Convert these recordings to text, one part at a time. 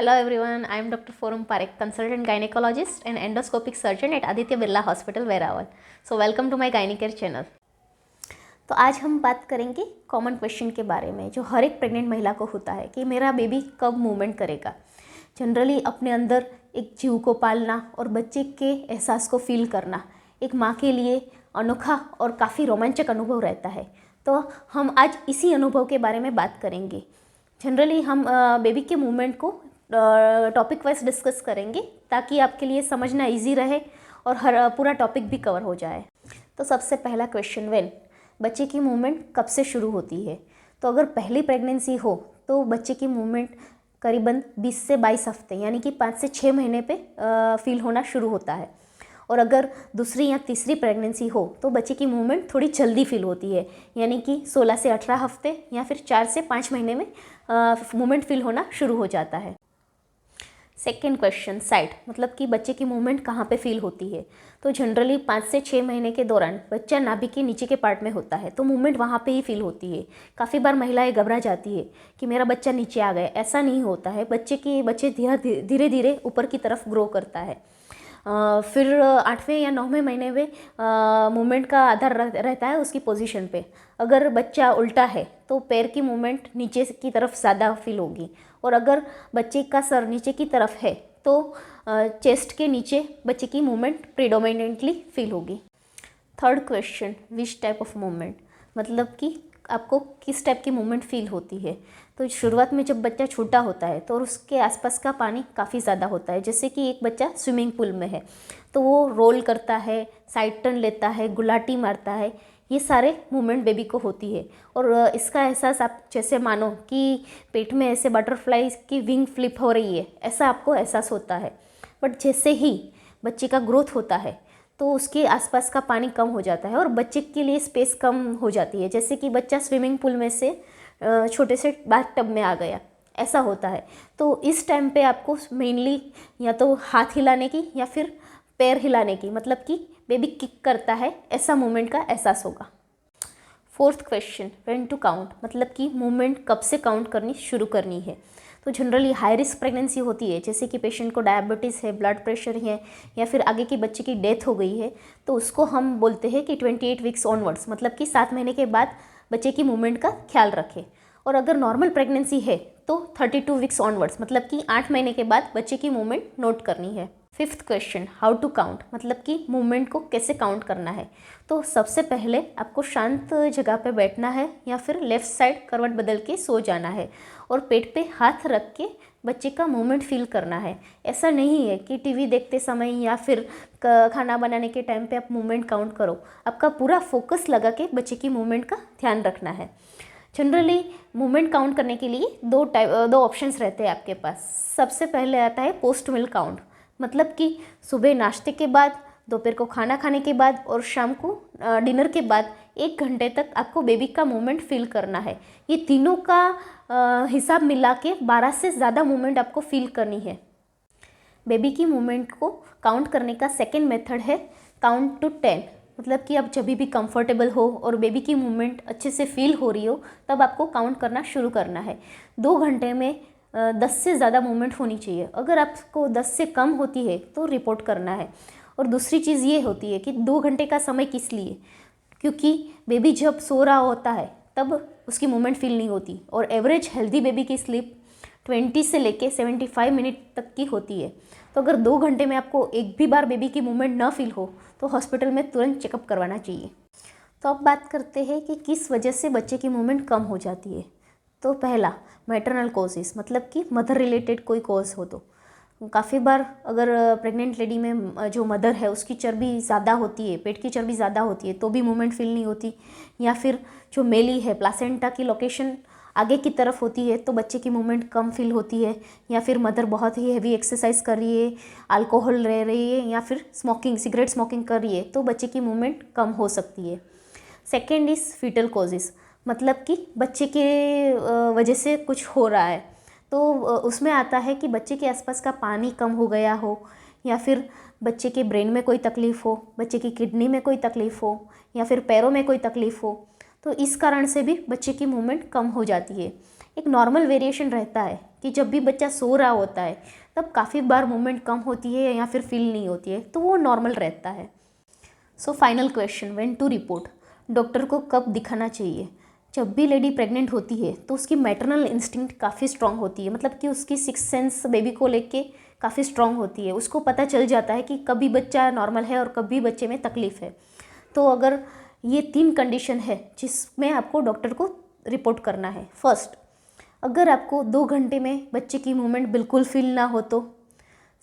Hello everyone, I am Dr. Forum Parekh, consultant gynecologist and endoscopic surgeon at Aditya Birla Hospital, Veeraval. So welcome to my Gynecare channel. तो आज हम बात करेंगे common question के बारे में जो हर एक प्रेग्नेंट महिला को होता है कि मेरा बेबी कब मूवमेंट करेगा। जनरली अपने अंदर एक जीव को पालना और बच्चे के एहसास को फील करना एक माँ के लिए अनोखा और काफ़ी रोमांचक अनुभव रहता है। तो हम आज इसी अनुभव के बारे में बात करेंगे। जनरली हम बेबी के मूवमेंट को टॉपिक वाइज डिस्कस करेंगे ताकि आपके लिए समझना इजी रहे और हर पूरा टॉपिक भी कवर हो जाए। तो सबसे पहला क्वेश्चन, व्हेन बच्चे की मूवमेंट कब से शुरू होती है। तो अगर पहली प्रेगनेंसी हो तो बच्चे की मूवमेंट करीबन 20 से 22 हफ्ते यानी कि 5 से 6 महीने पे फील होना शुरू होता है। और अगर दूसरी या तीसरी प्रेगनेंसी हो तो बच्चे की मूवमेंट थोड़ी जल्दी फील होती है यानी कि 16 से 18 हफ्ते या फिर 4 से 5 महीने में मूवमेंट फील होना शुरू हो जाता है। सेकेंड क्वेश्चन, साइट मतलब कि बच्चे की मूवमेंट कहाँ पे फील होती है। तो जनरली 5 से 6 महीने के दौरान बच्चा नाभि के नीचे के पार्ट में होता है तो मूवमेंट वहाँ पे ही फील होती है। काफ़ी बार महिलाएं घबरा जाती है कि मेरा बच्चा नीचे आ गया, ऐसा नहीं होता है। बच्चे धीरे धीरे ऊपर की तरफ ग्रो करता है। फिर 8वें या 9वें महीने में मूवमेंट का आधार रहता है उसकी पोजीशन पे। अगर बच्चा उल्टा है तो पैर की मूवमेंट नीचे की तरफ ज़्यादा फील होगी और अगर बच्चे का सर नीचे की तरफ है तो चेस्ट के नीचे बच्चे की मूवमेंट प्रीडोमिनेंटली फील होगी। Third question, which type of movement मतलब कि आपको किस टाइप की मूवमेंट फील होती है। तो शुरुआत में जब बच्चा छोटा होता है तो उसके आसपास का पानी काफ़ी ज़्यादा होता है। जैसे कि एक बच्चा स्विमिंग पूल में है तो वो रोल करता है, साइड टर्न लेता है, गुलाटी मारता है, ये सारे मूवमेंट बेबी को होती है। और इसका एहसास आप जैसे मानो कि पेट में ऐसे बटरफ्लाई की विंग फ्लिप हो रही है, ऐसा आपको एहसास होता है। बट जैसे ही बच्चे का ग्रोथ होता है तो उसके आसपास का पानी कम हो जाता है और बच्चे के लिए स्पेस कम हो जाती है। जैसे कि बच्चा स्विमिंग पूल में से छोटे से बाथ टब में आ गया, ऐसा होता है। तो इस टाइम पे आपको मेनली या तो हाथ हिलाने की या फिर पैर हिलाने की, मतलब कि बेबी किक करता है, ऐसा मूवमेंट का एहसास होगा। Fourth question, when to count मतलब कि मूवमेंट कब से काउंट करनी शुरू करनी है। तो जनरली हाई रिस्क प्रेगनेंसी होती है, जैसे कि पेशेंट को डायबिटीज़ है, ब्लड प्रेशर है या फिर आगे की बच्चे की डेथ हो गई है, तो उसको हम बोलते हैं कि 28 वीक्स ऑनवर्ड्स मतलब कि 7 महीने के बाद बच्चे की मूवमेंट का ख्याल रखें। और अगर नॉर्मल प्रेगनेंसी है तो 32 वीक्स ऑनवर्ड्स मतलब कि 8 महीने के बाद बच्चे की मूवमेंट नोट करनी है। Fifth question, how to count मतलब कि मूवमेंट को कैसे काउंट करना है। तो सबसे पहले आपको शांत जगह पे बैठना है या फिर लेफ़्ट साइड करवट बदल के सो जाना है और पेट पे हाथ रख के बच्चे का मूवमेंट फील करना है। ऐसा नहीं है कि टीवी देखते समय या फिर खाना बनाने के टाइम पे आप मूवमेंट काउंट करो। आपका पूरा फोकस लगा के बच्चे की मूवमेंट का ध्यान रखना है। जनरली मूवमेंट काउंट करने के लिए दो ऑप्शंस रहते हैं आपके पास। सबसे पहले आता है पोस्ट मील काउंट मतलब कि सुबह नाश्ते के बाद, दोपहर को खाना खाने के बाद और शाम को डिनर के बाद 1 घंटे तक आपको बेबी का मूवमेंट फील करना है। ये तीनों का हिसाब मिला के 12 से ज़्यादा मूवमेंट आपको फील करनी है। बेबी की मूवमेंट को काउंट करने का सेकेंड मेथड है काउंट टू 10 मतलब कि आप जब भी कंफर्टेबल हो और बेबी की मूवमेंट अच्छे से फील हो रही हो तब आपको काउंट करना शुरू करना है। 2 घंटे में 10 से ज़्यादा मूवमेंट होनी चाहिए। अगर आपको 10 से कम होती है तो रिपोर्ट करना है। और दूसरी चीज़ ये होती है कि 2 घंटे का समय किस लिए, क्योंकि बेबी जब सो रहा होता है तब उसकी मूवमेंट फील नहीं होती और एवरेज हेल्दी बेबी की स्लीप 20 से लेके 75 मिनट तक की होती है। तो अगर 2 घंटे में आपको एक भी बार बेबी की मूवमेंट ना फील हो तो हॉस्पिटल में तुरंत चेकअप करवाना चाहिए। तो अब बात करते हैं कि किस वजह से बच्चे की मूवमेंट कम हो जाती है। तो पहला, मैटरनल कॉजेस मतलब कि मदर रिलेटेड कोई कॉज हो। तो काफ़ी बार अगर प्रेग्नेंट लेडी में जो मदर है उसकी चर्बी ज़्यादा होती है, पेट की चर्बी ज़्यादा होती है तो भी मूवमेंट फील नहीं होती, या फिर जो मेली है प्लासेंटा की लोकेशन आगे की तरफ होती है तो बच्चे की मूवमेंट कम फील होती है, या फिर मदर बहुत ही हेवी एक्सरसाइज कर रही है, अल्कोहल ले रही है या फिर सिगरेट स्मोकिंग कर रही है तो बच्चे की मूवमेंट कम हो सकती है। सेकेंड इज़ फीटल कॉजेज़ मतलब कि बच्चे के वजह से कुछ हो रहा है तो उसमें आता है कि बच्चे के आसपास का पानी कम हो गया हो, या फिर बच्चे के ब्रेन में कोई तकलीफ़ हो, बच्चे की किडनी में कोई तकलीफ़ हो, या फिर पैरों में कोई तकलीफ़ हो। तो इस कारण से भी बच्चे की मूवमेंट कम हो जाती है। एक नॉर्मल वेरिएशन रहता है कि जब भी बच्चा सो रहा होता है तब काफ़ी बार मूवमेंट कम होती है या फिर फील नहीं होती है, तो वो नॉर्मल रहता है। So final question, when to report, doctor को कब दिखाना चाहिए? जब भी लेडी प्रेग्नेंट होती है तो उसकी मैटरनल इंस्टिंक्ट काफ़ी स्ट्रांग होती है, मतलब कि उसकी सिक्स सेंस बेबी को लेके काफ़ी स्ट्रांग होती है। उसको पता चल जाता है कि कभी बच्चा नॉर्मल है और कभी बच्चे में तकलीफ़ है। तो अगर ये 3 कंडीशन है जिसमें आपको डॉक्टर को रिपोर्ट करना है। फर्स्ट, अगर आपको 2 घंटे में बच्चे की मूवमेंट बिल्कुल फील ना हो तो।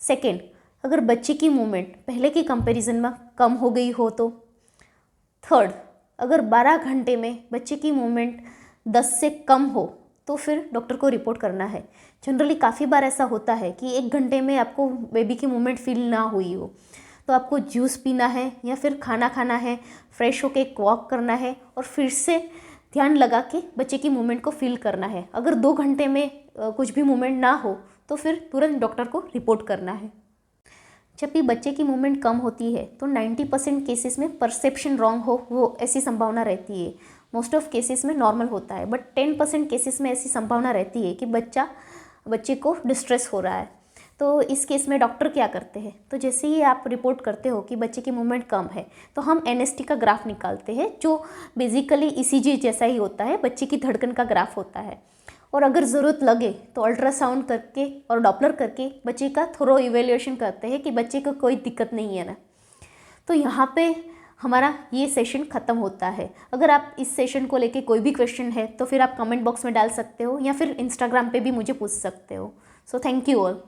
सेकेंड, अगर बच्चे की मूवमेंट पहले के कंपैरिजन में कम हो गई हो तो। थर्ड, अगर 12 घंटे में बच्चे की मूवमेंट 10 से कम हो तो फिर डॉक्टर को रिपोर्ट करना है। जनरली काफ़ी बार ऐसा होता है कि 1 घंटे में आपको बेबी की मूवमेंट फील ना हुई हो, तो आपको जूस पीना है या फिर खाना खाना है, फ्रेश होके एक वॉक करना है और फिर से ध्यान लगा के बच्चे की मूवमेंट को फील करना है। अगर 2 घंटे में कुछ भी मूवमेंट ना हो तो फिर तुरंत डॉक्टर को रिपोर्ट करना है। जब भी बच्चे की मूवमेंट कम होती है तो 90% केसेस में परसेप्शन रॉन्ग हो, वो ऐसी संभावना रहती है। मोस्ट ऑफ केसेस में नॉर्मल होता है, बट 10% केसेस में ऐसी संभावना रहती है कि बच्चे को डिस्ट्रेस हो रहा है। तो इस केस में डॉक्टर क्या करते हैं, तो जैसे ही आप रिपोर्ट करते हो कि बच्चे की मूवमेंट कम है तो हम एनएसटी का ग्राफ निकालते हैं, जो बेसिकली ईसीजी जैसा ही होता है, बच्चे की धड़कन का ग्राफ होता है। और अगर ज़रूरत लगे तो अल्ट्रासाउंड करके और डॉपलर करके बच्चे का थोरो इवेल्युएशन करते हैं कि बच्चे को कोई दिक्कत नहीं है ना। तो यहाँ पे हमारा ये सेशन ख़त्म होता है। अगर आप इस सेशन को लेके कोई भी क्वेश्चन है तो फिर आप कमेंट बॉक्स में डाल सकते हो या फिर इंस्टाग्राम पे भी मुझे पूछ सकते हो। So thank you all.